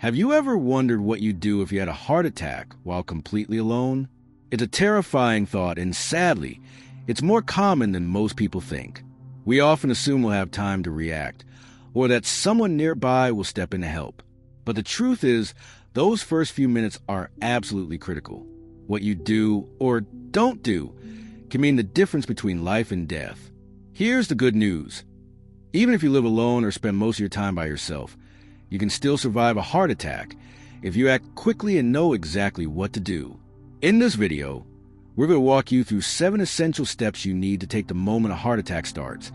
Have you ever wondered what you'd do if you had a heart attack while completely alone? It's a terrifying thought, and sadly, it's more common than most people think. We often assume we'll have time to react, or that someone nearby will step in to help. But the truth is, those first few minutes are absolutely critical. What you do or don't do can mean the difference between life and death. Here's the good news. Even if you live alone or spend most of your time by yourself, you can still survive a heart attack if you act quickly and know exactly what to do. In this video, we're going to walk you through 7 essential steps you need to take the moment a heart attack starts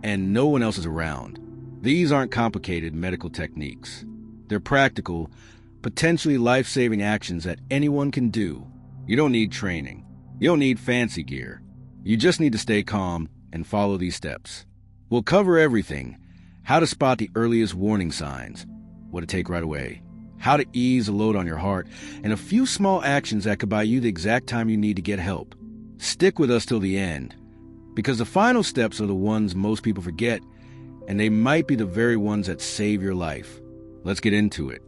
and no one else is around. These aren't complicated medical techniques. They're practical, potentially life-saving actions that anyone can do. You don't need training. You don't need fancy gear. You just need to stay calm and follow these steps. We'll cover everything: how to spot the earliest warning signs, what to take right away, how to ease the load on your heart, and a few small actions that could buy you the exact time you need to get help. Stick with us till the end, because the final steps are the ones most people forget, and they might be the very ones that save your life. Let's get into it.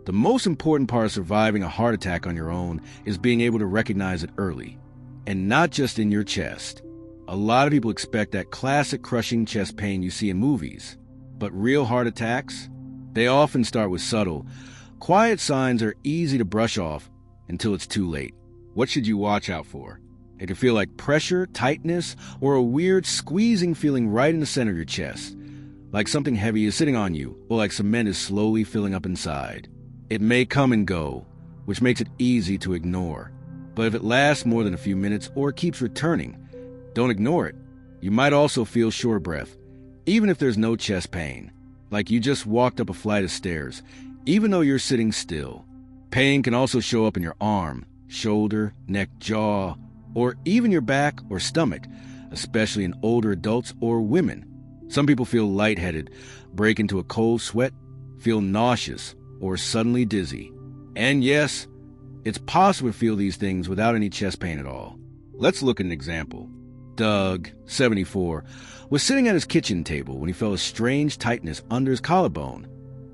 The most important part of surviving a heart attack on your own is being able to recognize it early, and not just in your chest. A lot of people expect that classic crushing chest pain you see in movies, but real heart attacks, they often start with subtle, quiet signs are easy to brush off until it's too late. What should you watch out for? It can feel like pressure, tightness, or a weird squeezing feeling right in the center of your chest, like something heavy is sitting on you, or like cement is slowly filling up inside. It may come and go, which makes it easy to ignore. But if it lasts more than a few minutes or keeps returning, don't ignore it. You might also feel short of breath, even if there's no chest pain, like you just walked up a flight of stairs, even though you're sitting still. Pain can also show up in your arm, shoulder, neck, jaw, or even your back or stomach, especially in older adults or women. Some people feel lightheaded, break into a cold sweat, feel nauseous, or suddenly dizzy. And yes, it's possible to feel these things without any chest pain at all. Let's look at an example. Doug, 74, was sitting at his kitchen table when he felt a strange tightness under his collarbone,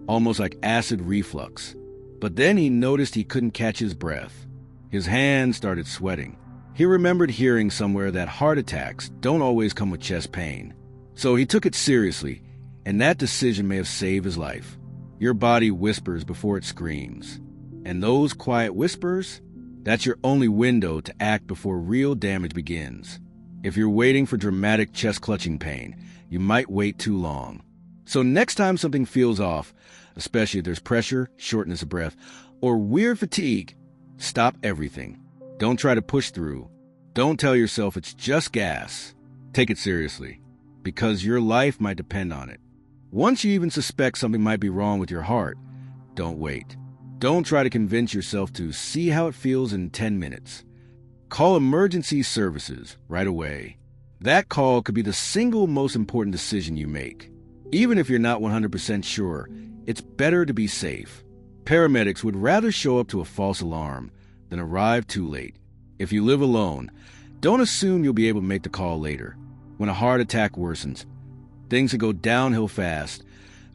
almost like acid reflux. But then he noticed he couldn't catch his breath. His hands started sweating. He remembered hearing somewhere that heart attacks don't always come with chest pain. So he took it seriously, and that decision may have saved his life. Your body whispers before it screams. And those quiet whispers, that's your only window to act before real damage begins. If you're waiting for dramatic chest-clutching pain, you might wait too long. So next time something feels off, especially if there's pressure, shortness of breath, or weird fatigue, stop everything. Don't try to push through. Don't tell yourself it's just gas. Take it seriously, because your life might depend on it. Once you even suspect something might be wrong with your heart, don't wait. Don't try to convince yourself to see how it feels in 10 minutes. Call emergency services right away. That call could be the single most important decision you make. Even if you're not 100% sure, it's better to be safe. Paramedics would rather show up to a false alarm than arrive too late. If you live alone, don't assume you'll be able to make the call later. When a heart attack worsens, things can go downhill fast,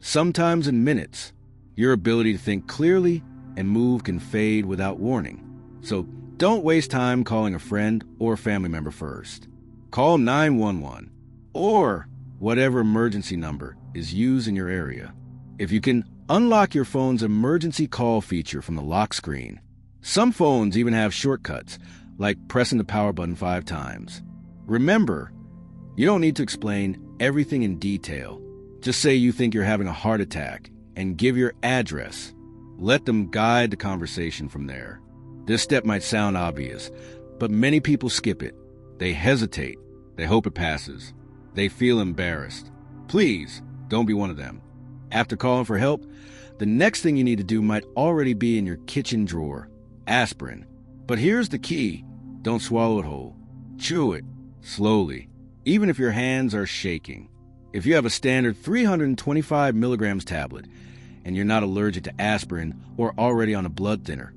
sometimes in minutes. Your ability to think clearly and move can fade without warning. So don't waste time calling a friend or family member first. Call 911 or whatever emergency number is used in your area. If you can, unlock your phone's emergency call feature from the lock screen. Some phones even have shortcuts, like pressing the power button 5 times. Remember, you don't need to explain everything in detail. Just say you think you're having a heart attack and give your address. Let them guide the conversation from there. This step might sound obvious, but many people skip it. They hesitate. They hope it passes. They feel embarrassed. Please, don't be one of them. After calling for help, the next thing you need to do might already be in your kitchen drawer: aspirin. But here's the key: don't swallow it whole. Chew it slowly, even if your hands are shaking. If you have a standard 325 milligrams tablet and you're not allergic to aspirin or already on a blood thinner,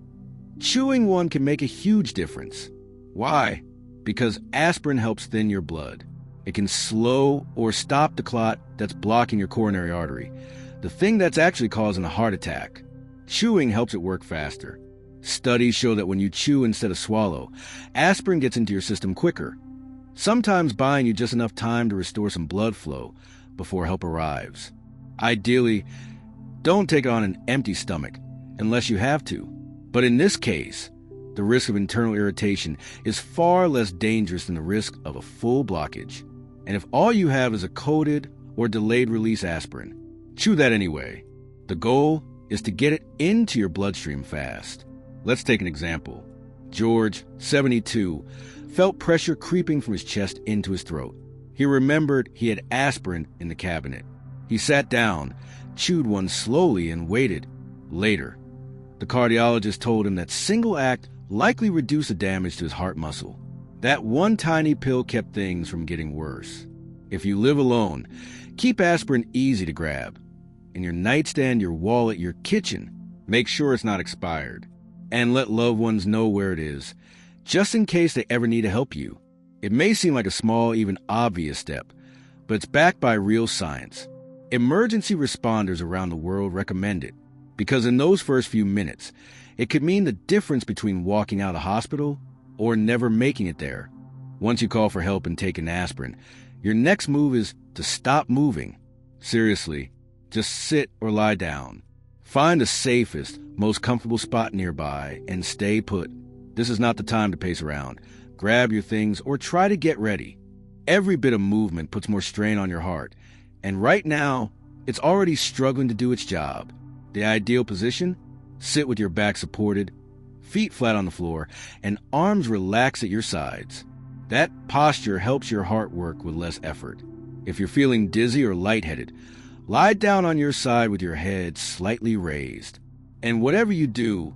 chewing one can make a huge difference. Why? Because aspirin helps thin your blood. It can slow or stop the clot that's blocking your coronary artery, the thing that's actually causing a heart attack. Chewing helps it work faster. Studies show that when you chew instead of swallow, aspirin gets into your system quicker, sometimes buying you just enough time to restore some blood flow before help arrives. Ideally, don't take on an empty stomach unless you have to. But in this case, the risk of internal irritation is far less dangerous than the risk of a full blockage. And if all you have is a coated or delayed release aspirin, chew that anyway. The goal is to get it into your bloodstream fast. Let's take an example. George, 72, felt pressure creeping from his chest into his throat. He remembered he had aspirin in the cabinet. He sat down, chewed one slowly, and waited. Later, the cardiologist told him that single act likely reduced the damage to his heart muscle. That one tiny pill kept things from getting worse. If you live alone, keep aspirin easy to grab. In your nightstand, your wallet, your kitchen, make sure it's not expired. And let loved ones know where it is, just in case they ever need to help you. It may seem like a small, even obvious step, but it's backed by real science. Emergency responders around the world recommend it, because in those first few minutes, it could mean the difference between walking out of hospital or never making it there. Once you call for help and take an aspirin, your next move is to stop moving. Seriously, just sit or lie down. Find the safest, most comfortable spot nearby and stay put. This is not the time to pace around. Grab your things or try to get ready. Every bit of movement puts more strain on your heart, and right now, it's already struggling to do its job. The ideal position? Sit with your back supported, feet flat on the floor, and arms relaxed at your sides. That posture helps your heart work with less effort. If you're feeling dizzy or lightheaded, lie down on your side with your head slightly raised. And whatever you do,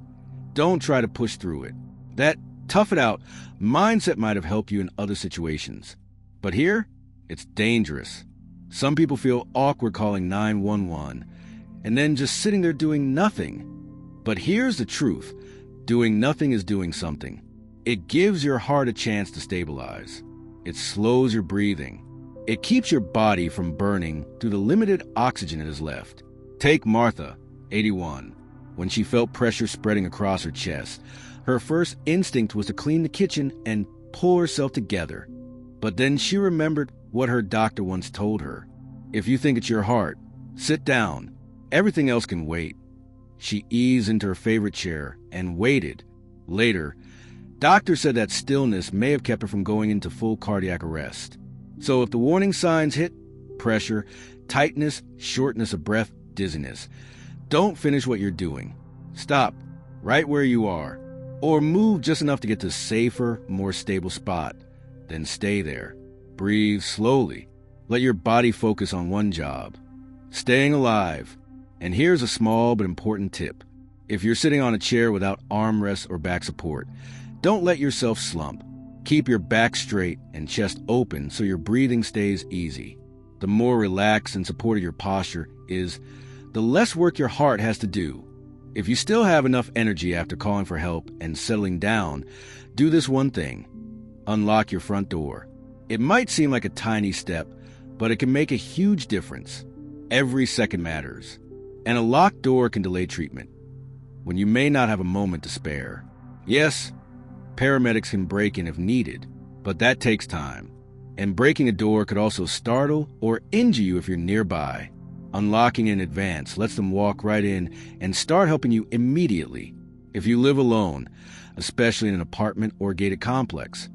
don't try to push through it. That tough it out mindset might have helped you in other situations. But here, it's dangerous. Some people feel awkward calling 911 and then just sitting there doing nothing. But here's the truth. Doing nothing is doing something. It gives your heart a chance to stabilize. It slows your breathing. It keeps your body from burning through the limited oxygen it has left. Take Martha, 81. When she felt pressure spreading across her chest, her first instinct was to clean the kitchen and pull herself together. But then she remembered what her doctor once told her. If you think it's your heart, sit down. Everything else can wait. She eased into her favorite chair and waited. Later, doctors said that stillness may have kept her from going into full cardiac arrest. So if the warning signs hit, pressure, tightness, shortness of breath, dizziness, don't finish what you're doing. Stop right where you are, or move just enough to get to a safer, more stable spot. Then stay there. Breathe slowly. Let your body focus on one job, staying alive. And here's a small but important tip. If you're sitting on a chair without armrests or back support, don't let yourself slump. Keep your back straight and chest open so your breathing stays easy. The more relaxed and supported your posture is, the less work your heart has to do. If you still have enough energy after calling for help and settling down, do this one thing. Unlock your front door. It might seem like a tiny step, but it can make a huge difference. Every second matters. And a locked door can delay treatment when you may not have a moment to spare. Yes, paramedics can break in if needed, but that takes time. And breaking a door could also startle or injure you if you're nearby. Unlocking in advance lets them walk right in and start helping you immediately. If you live alone, especially in an apartment or gated complex,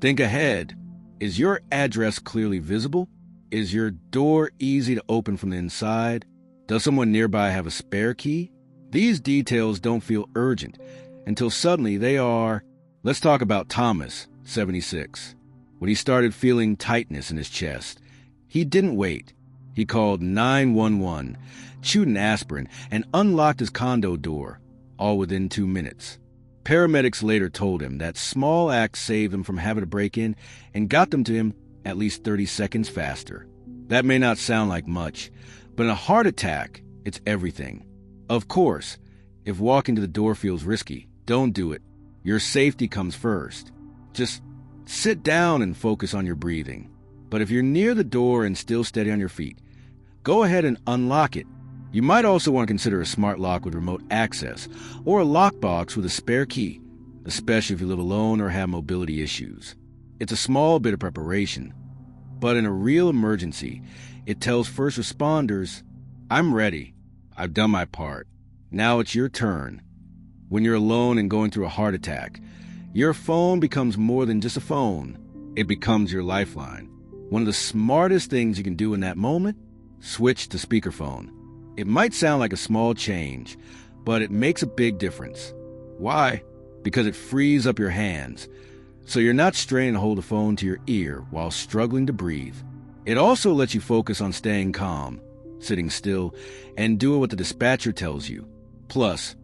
think ahead. Is your address clearly visible? Is your door easy to open from the inside? Does someone nearby have a spare key? These details don't feel urgent until suddenly they are. Let's talk about Thomas, 76. When he started feeling tightness in his chest, he didn't wait. He called 911, chewed an aspirin, and unlocked his condo door, all within 2 minutes. Paramedics later told him that small act saved them from having to break in and got them to him at least 30 seconds faster. That may not sound like much, but in a heart attack, it's everything. Of course, if walking to the door feels risky, don't do it. Your safety comes first. Just sit down and focus on your breathing. But if you're near the door and still steady on your feet, go ahead and unlock it. You might also want to consider a smart lock with remote access or a lockbox with a spare key, especially if you live alone or have mobility issues. It's a small bit of preparation, but in a real emergency, it tells first responders, "I'm ready. I've done my part. Now it's your turn." When you're alone and going through a heart attack, your phone becomes more than just a phone. It becomes your lifeline. One of the smartest things you can do in that moment, switch to speakerphone. It might sound like a small change, but it makes a big difference. Why? Because it frees up your hands, so you're not straining to hold the phone to your ear while struggling to breathe. It also lets you focus on staying calm, sitting still, and doing what the dispatcher tells you. Plus,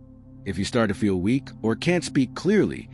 if you start to feel weak or can't speak clearly,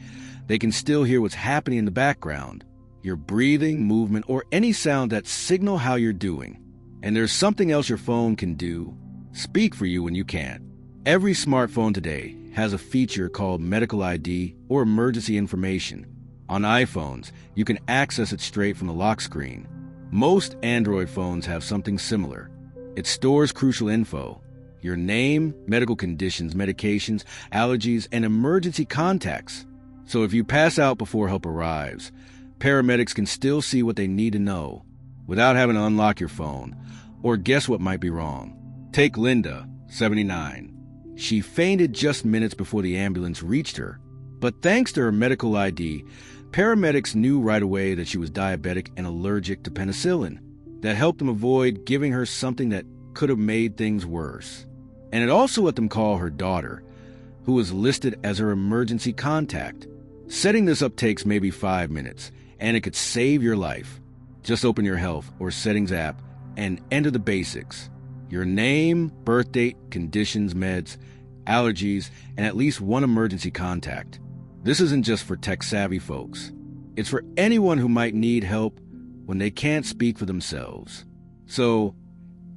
they can still hear what's happening in the background, your breathing, movement, or any sound that signal how you're doing. And there's something else your phone can do: speak for you when you can't. Every smartphone today has a feature called medical ID or emergency information. On iPhones, you can access it straight from the lock screen. Most Android phones have something similar. It stores crucial info: your name, medical conditions, medications, allergies, and emergency contacts. So if you pass out before help arrives, paramedics can still see what they need to know without having to unlock your phone or guess what might be wrong. Take Linda, 79. She fainted just minutes before the ambulance reached her, but thanks to her medical ID, paramedics knew right away that she was diabetic and allergic to penicillin. That helped them avoid giving her something that could have made things worse. And it also let them call her daughter, who was listed as her emergency contact. Setting this up takes maybe 5 minutes, and it could save your life. Just open your Health or Settings app and enter the basics: your name, birth date, conditions, meds, allergies, and at least one emergency contact. This isn't just for tech-savvy folks. It's for anyone who might need help when they can't speak for themselves. So,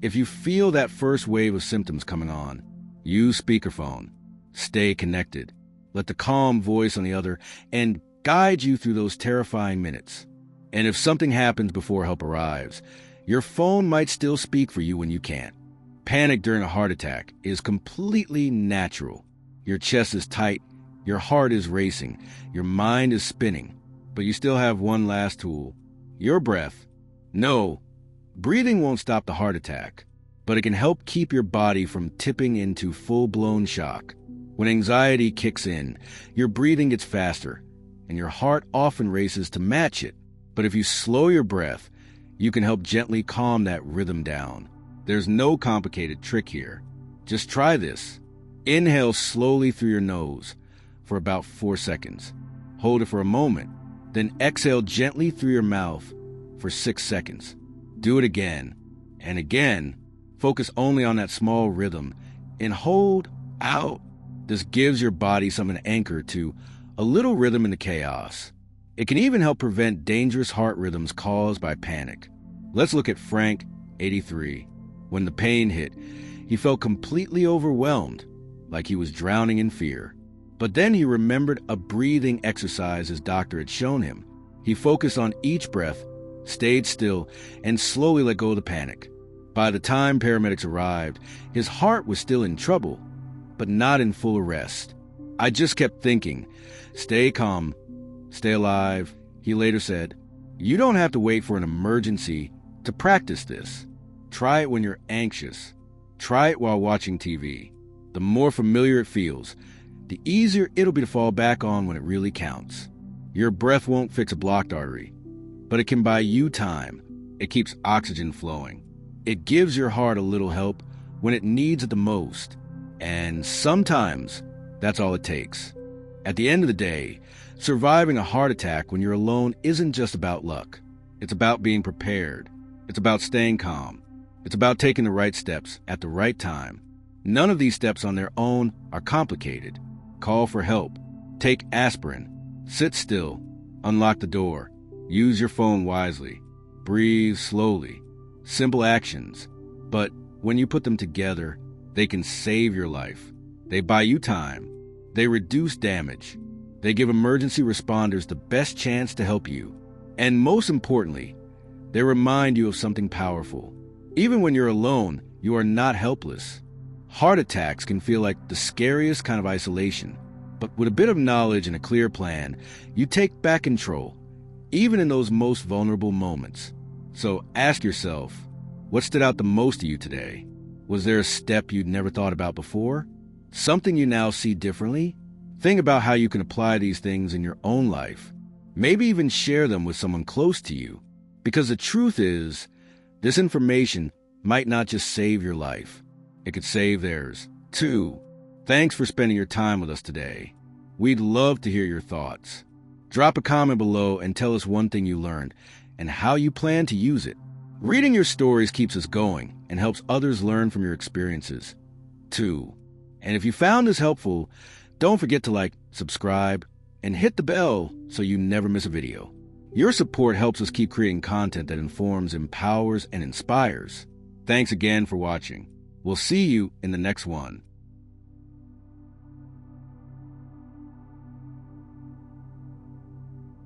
if you feel that first wave of symptoms coming on, use speakerphone. Stay connected. Let the calm voice on the other end guide you through those terrifying minutes. And if something happens before help arrives, your phone might still speak for you when you can't. Panic during a heart attack is completely natural. Your chest is tight, your heart is racing, your mind is spinning, but you still have one last tool: your breath. No, breathing won't stop the heart attack, but it can help keep your body from tipping into full-blown shock. When anxiety kicks in, your breathing gets faster, and your heart often races to match it. But if you slow your breath, you can help gently calm that rhythm down. There's no complicated trick here. Just try this. Inhale slowly through your nose for about 4 seconds. Hold it for a moment, then exhale gently through your mouth for 6 seconds. Do it again and again. Focus only on that small rhythm and hold out. This gives your body something to anchor to, a little rhythm in the chaos. It can even help prevent dangerous heart rhythms caused by panic. Let's look at Frank, 83. When the pain hit, he felt completely overwhelmed, like he was drowning in fear. But then he remembered a breathing exercise his doctor had shown him. He focused on each breath, stayed still, and slowly let go of the panic. By the time paramedics arrived, his heart was still in trouble, but not in full arrest. I just kept thinking, stay calm, stay alive. He later said, "You don't have to wait for an emergency to practice this. Try it when you're anxious. Try it while watching TV. The more familiar it feels, the easier it'll be to fall back on when it really counts." Your breath won't fix a blocked artery, but it can buy you time. It keeps oxygen flowing. It gives your heart a little help when it needs it the most. And sometimes that's all it takes. At the end of the day, surviving a heart attack when you're alone isn't just about luck. It's about being prepared. It's about staying calm. It's about taking the right steps at the right time. None of these steps on their own are complicated. Call for help. Take aspirin. Sit still. Unlock the door. Use your phone wisely. Breathe slowly. Simple actions. But when you put them together, they can save your life. They buy you time. They reduce damage. They give emergency responders the best chance to help you. And most importantly, they remind you of something powerful. Even when you're alone, you are not helpless. Heart attacks can feel like the scariest kind of isolation, but with a bit of knowledge and a clear plan, you take back control, even in those most vulnerable moments. So ask yourself, what stood out the most to you today? Was there a step you'd never thought about before? Something you now see differently? Think about how you can apply these things in your own life. Maybe even share them with someone close to you. Because the truth is, this information might not just save your life. It could save theirs, too. Thanks for spending your time with us today. We'd love to hear your thoughts. Drop a comment below and tell us one thing you learned and how you plan to use it. Reading your stories keeps us going and helps others learn from your experiences, too. And if you found this helpful, don't forget to like, subscribe, and hit the bell so you never miss a video. Your support helps us keep creating content that informs, empowers, and inspires. Thanks again for watching. We'll see you in the next one.